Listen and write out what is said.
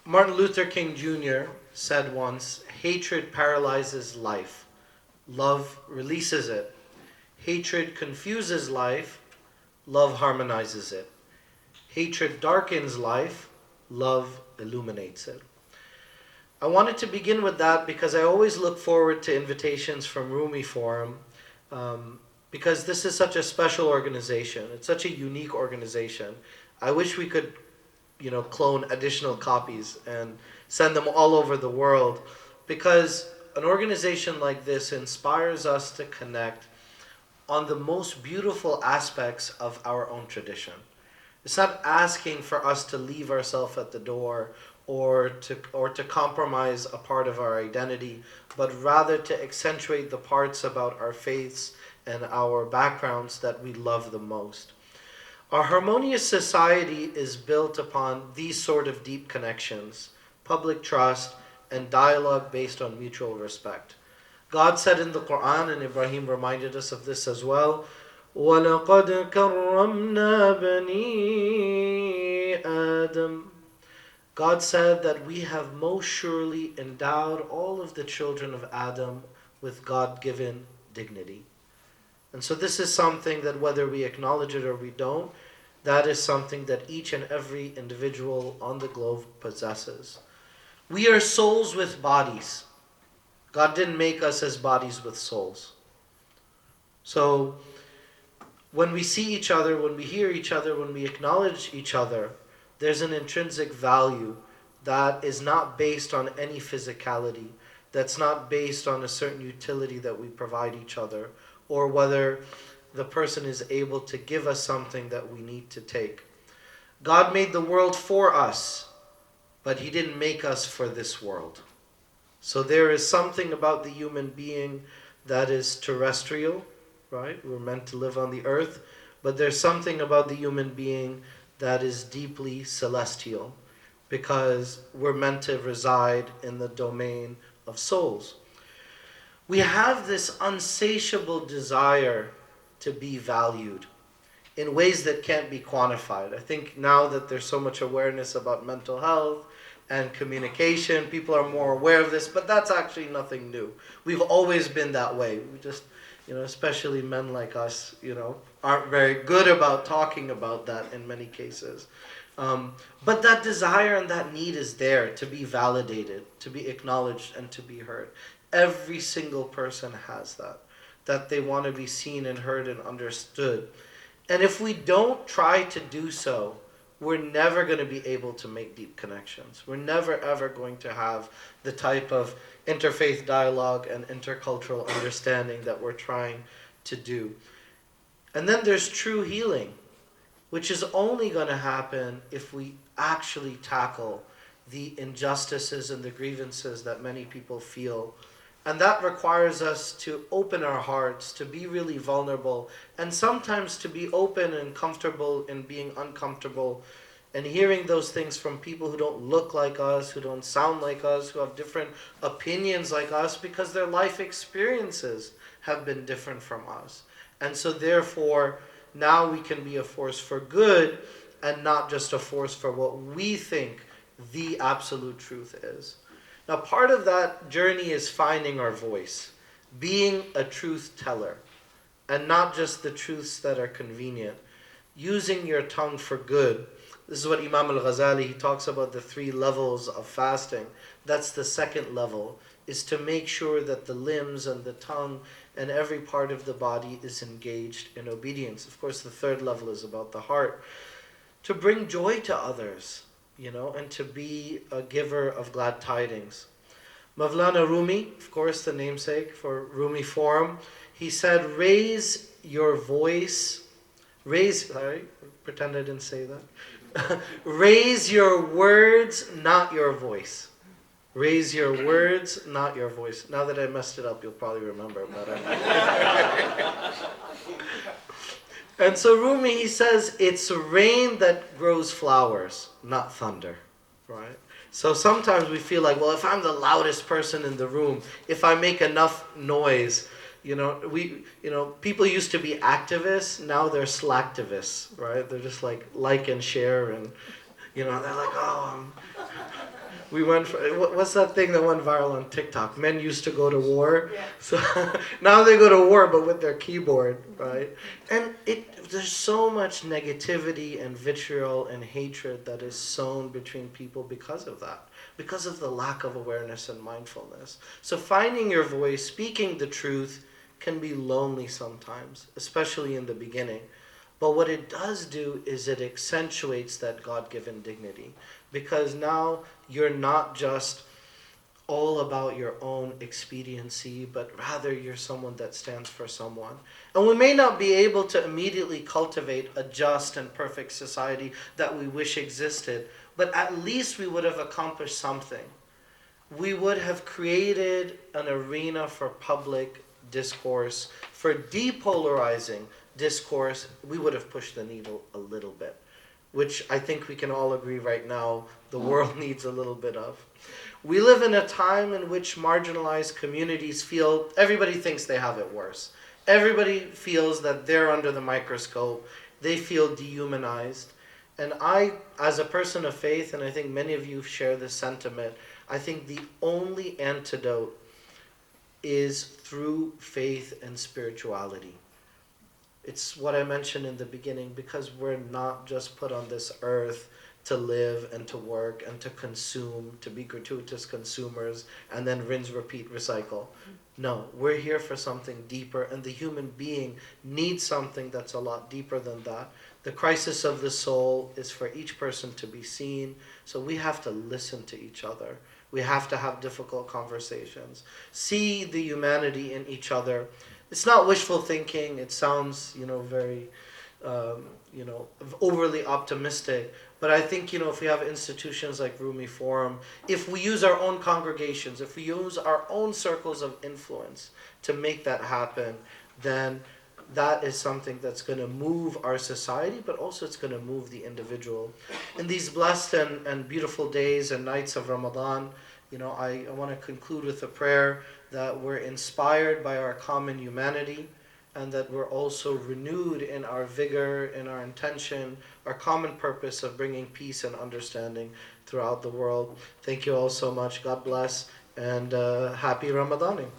Martin Luther King Jr. said once, hatred paralyzes life. Love releases it. Hatred confuses life. Love harmonizes it. Hatred darkens life. Love illuminates it. I wanted to begin with that because I always look forward to invitations from Rumi Forum, because this is such a special organization. It's such a unique organization. I wish we could, clone additional copies and send them all over the world, because an organization like this inspires us to connect on the most beautiful aspects of our own tradition. It's not asking for us to leave ourselves at the door or to compromise a part of our identity, but rather to accentuate the parts about our faiths and our backgrounds that we love the most. Our harmonious society is built upon these sort of deep connections, public trust, and dialogue based on mutual respect. God said in the Quran, and Ibrahim reminded us of this as well, وَلَقَدْ كَرَّمْنَا بَنِي آدَمَ. God said that we have most surely endowed all of the children of Adam with God-given dignity. And so this is something that whether we acknowledge it or we don't, that is something that each and every individual on the globe possesses. We are souls with bodies. God didn't make us as bodies with souls. So when we see each other, when we hear each other, when we acknowledge each other, there's an intrinsic value that is not based on any physicality, that's not based on a certain utility that we provide each other, or whether the person is able to give us something that we need to take. God made the world for us, but He didn't make us for this world. So there is something about the human being that is terrestrial, right? We're meant to live on the earth, but there's something about the human being that is deeply celestial, because we're meant to reside in the domain of souls. We have this unsatiable desire to be valued in ways that can't be quantified. I think now that there's so much awareness about mental health and communication, people are more aware of this, but that's actually nothing new. We've always been that way. We just, especially men like us, aren't very good about talking about that in many cases. But that desire and that need is there to be validated, to be acknowledged, and to be heard. Every single person has that they want to be seen and heard and understood. And if we don't try to do so, we're never going to be able to make deep connections. We're never ever going to have the type of interfaith dialogue and intercultural understanding that we're trying to do. And then there's true healing, which is only going to happen if we actually tackle the injustices and the grievances that many people feel. And that requires us to open our hearts, to be really vulnerable, and sometimes to be open and comfortable in being uncomfortable and hearing those things from people who don't look like us, who don't sound like us, who have different opinions like us, because their life experiences have been different from us. And so therefore, now we can be a force for good and not just a force for what we think the absolute truth is. Now, part of that journey is finding our voice, being a truth teller, and not just the truths that are convenient. Using your tongue for good. This is what Imam Al-Ghazali, he talks about the 3 levels of fasting. That's the second level, is to make sure that the limbs and the tongue and every part of the body is engaged in obedience. Of course, the third level is about the heart. To bring joy to others, and to be a giver of glad tidings. Mawlana Rumi, of course the namesake for Rumi Forum, he said, raise your voice, pretend I didn't say that. Raise your words, not your voice. Raise your words, not your voice. Now that I messed it up, you'll probably remember better. And so Rumi, he says, it's rain that grows flowers, not thunder, right? So sometimes we feel like, well, if I'm the loudest person in the room, if I make enough noise, people used to be activists, now they're slacktivists, right? They're just like and share, and they're like, We went for, what's that thing that went viral on TikTok? Men used to go to war. Yeah. So now they go to war, but with their keyboard, right? And there's so much negativity and vitriol and hatred that is sown between people because of that, because of the lack of awareness and mindfulness. So finding your voice, speaking the truth, can be lonely sometimes, especially in the beginning. But what it does do is it accentuates that God-given dignity, because now you're not just all about your own expediency, but rather you're someone that stands for someone. And we may not be able to immediately cultivate a just and perfect society that we wish existed, but at least we would have accomplished something. We would have created an arena for public discourse, for depolarizing discourse. We would have pushed the needle a little bit, which I think we can all agree right now the world needs a little bit of. We live in a time in which marginalized communities feel, everybody thinks they have it worse. Everybody feels that they're under the microscope. They feel dehumanized. And I, as a person of faith, and I think many of you share this sentiment, I think the only antidote is through faith and spirituality. It's what I mentioned in the beginning, because we're not just put on this earth to live and to work and to consume, to be gratuitous consumers, and then rinse, repeat, recycle. No, we're here for something deeper, and the human being needs something that's a lot deeper than that. The crisis of the soul is for each person to be seen, so we have to listen to each other. We have to have difficult conversations. See the humanity in each other. It's not wishful thinking. It sounds, very, overly optimistic. But I think, if we have institutions like Rumi Forum, if we use our own congregations, if we use our own circles of influence to make that happen, then that is something that's going to move our society, but also it's going to move the individual. In these blessed and beautiful days and nights of Ramadan, I want to conclude with a prayer that we're inspired by our common humanity, and that we're also renewed in our vigor, in our intention, our common purpose of bringing peace and understanding throughout the world. Thank you all so much. God bless, and happy Ramadaning.